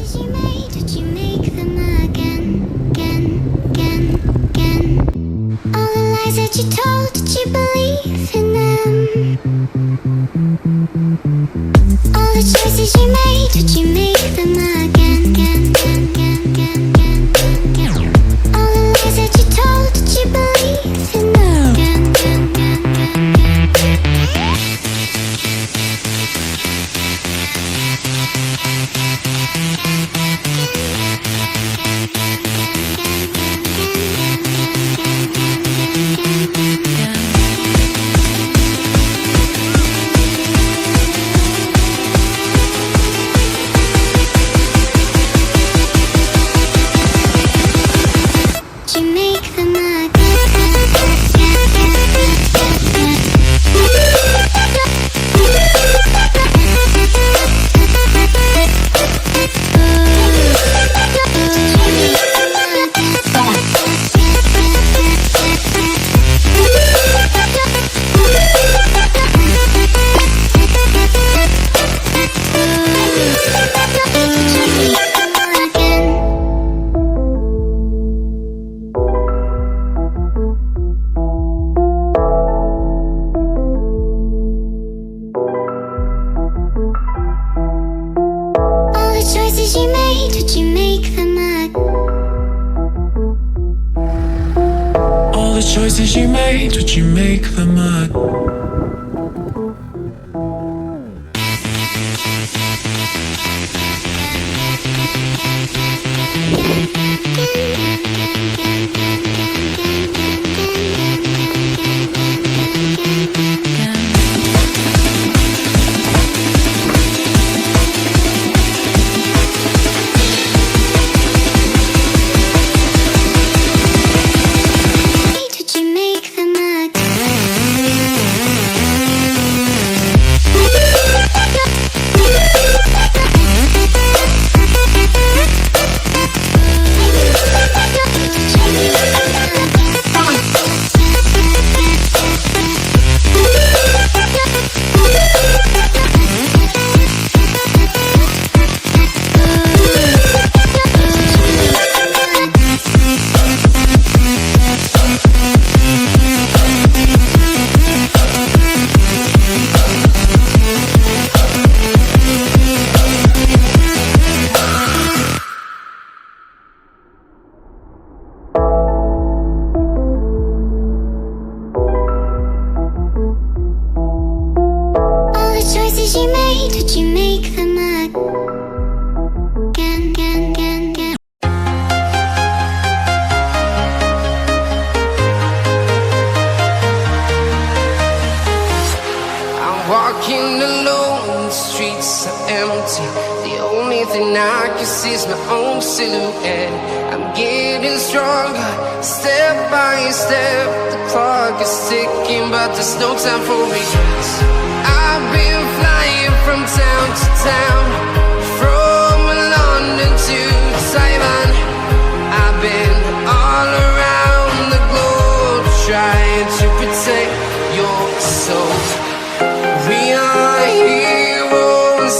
choices you made, did you make them again, again, again, again? All the lies that you told, did you believe in them? All the choices you made, did you make them again, again, again, again, again, again? All the lies that you told, did you believe in them? Again, again, again, again, again. Choices you made, did you make them up?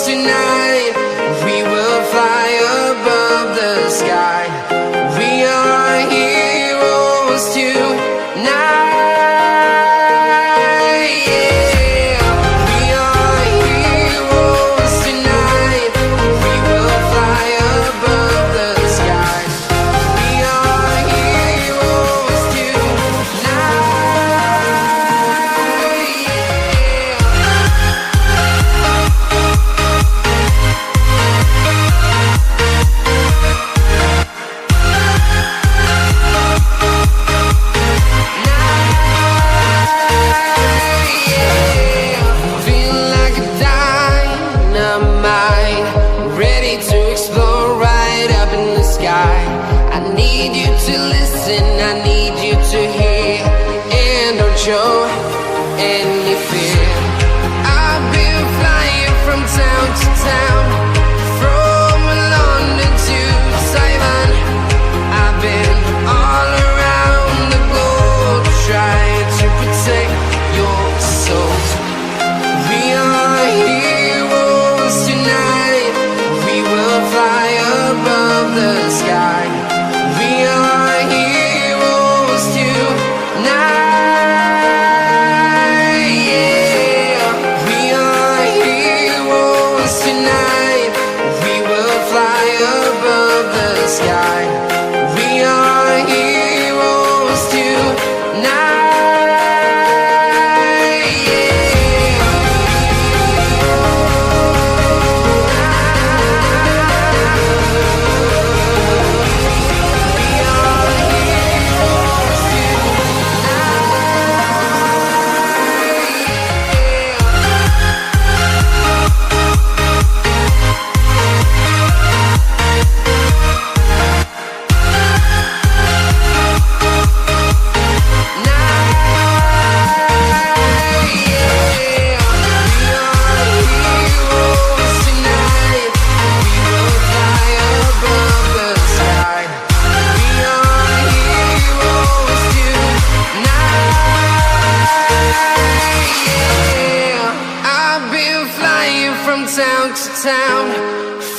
Tonight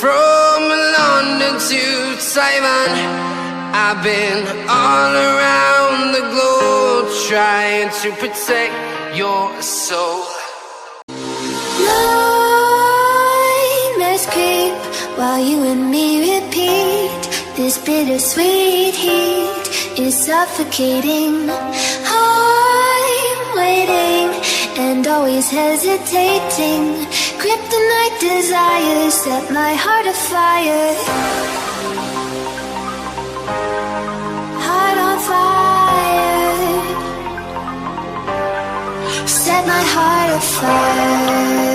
from London to Taiwan, I've been all around the globe trying to protect your soul. Nightmares creep while you and me repeat. This bittersweet heat is suffocating. I'm waiting and always hesitating. Kryptonite desires set my heart afire. Heart on fire. Set my heart afire.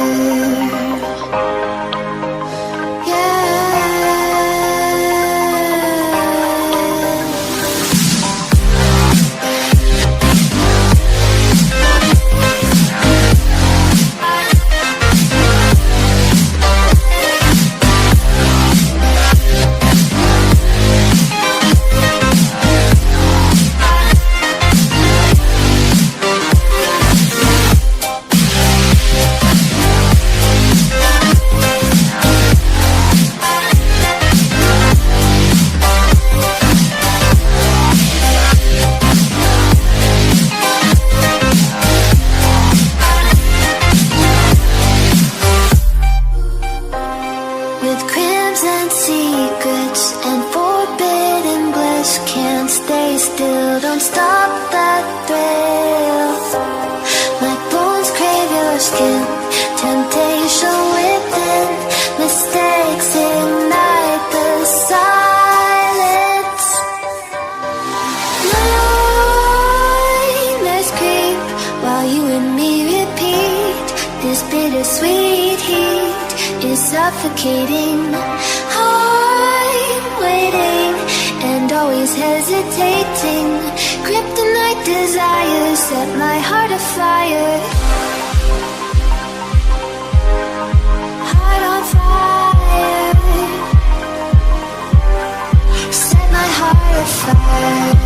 Suffocating, I'm waiting and always hesitating. Kryptonite desires set my heart afire. Heart on fire. Set my heart afire.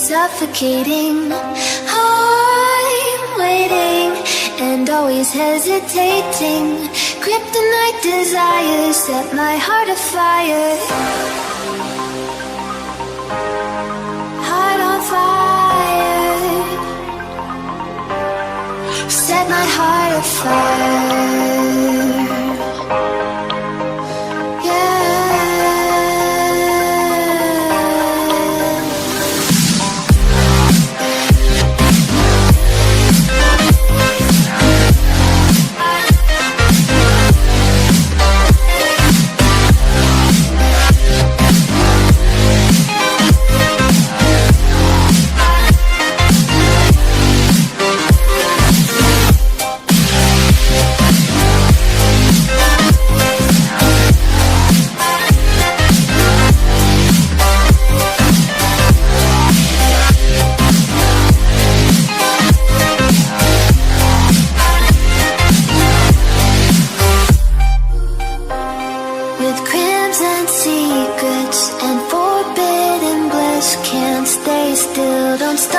Suffocating, I'm waiting and always hesitating. Kryptonite desires set my heart afire. Heart on fire. Set my heart afire.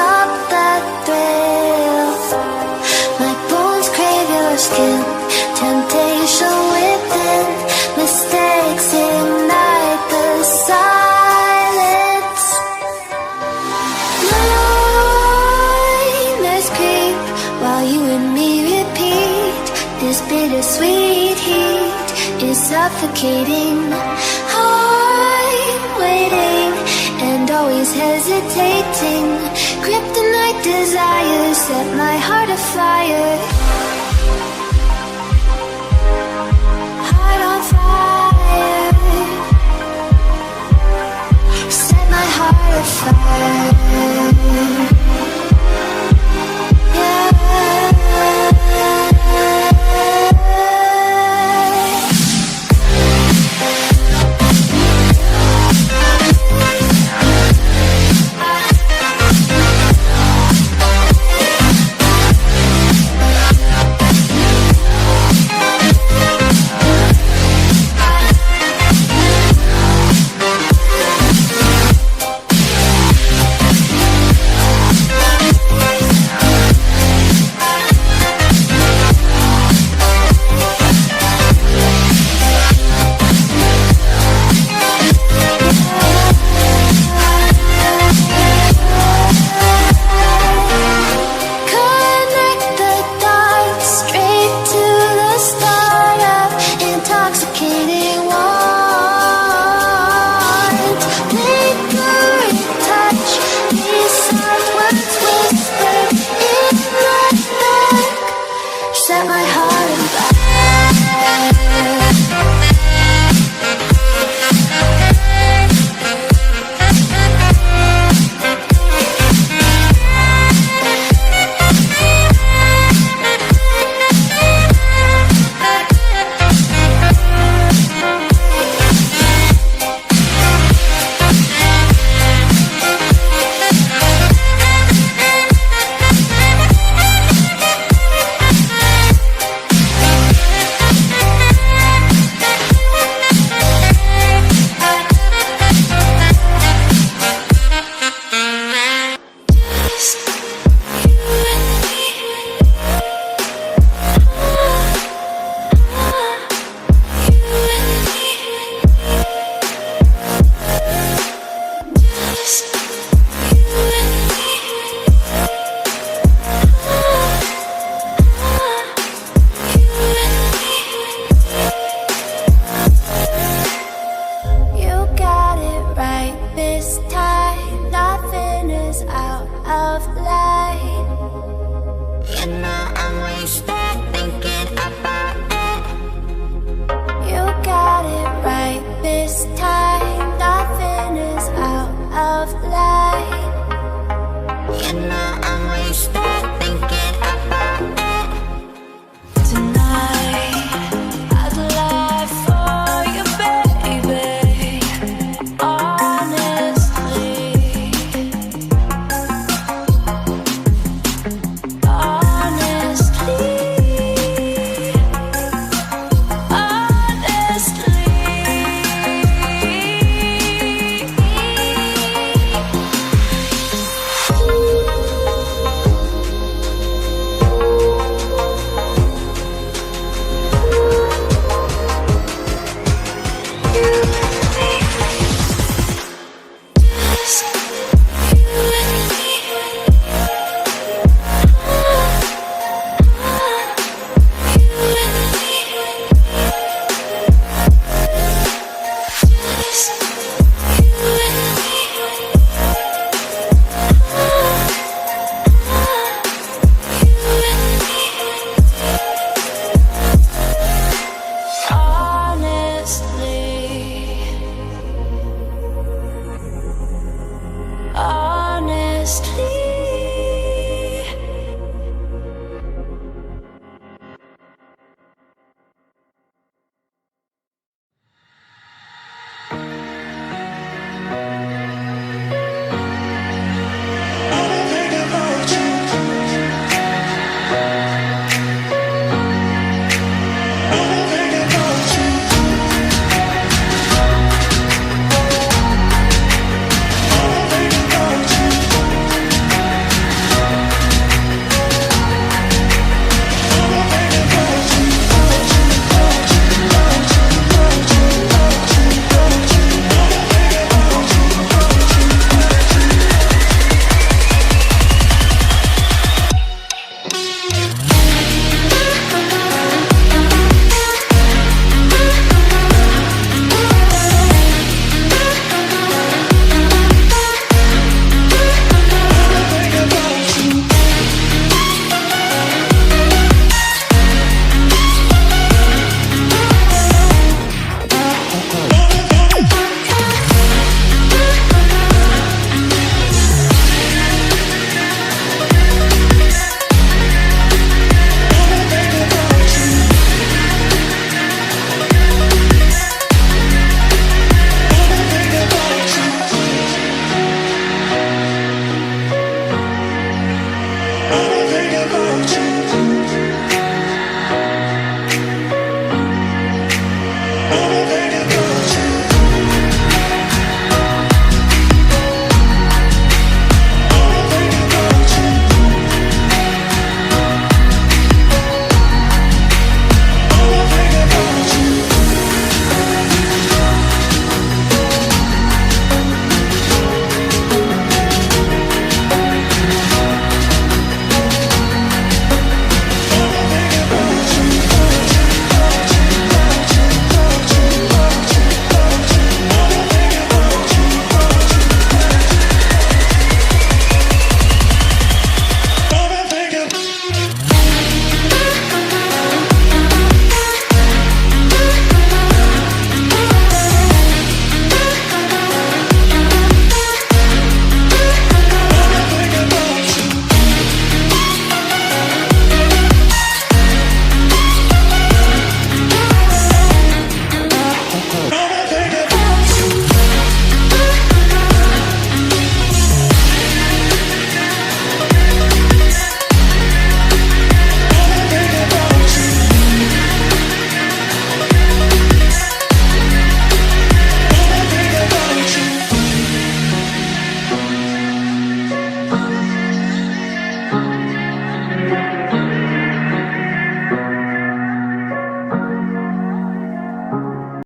stop that thrill. My bones crave your skin, temptation within, mistakes ignite the silence. Nightmares creep while you and me repeat. This bittersweet heat is suffocating. I'm waiting and always hesitating. Kryptonite desires set my heart afire. Heart on fire. Set my heart afire. of light. You know I'm wasted.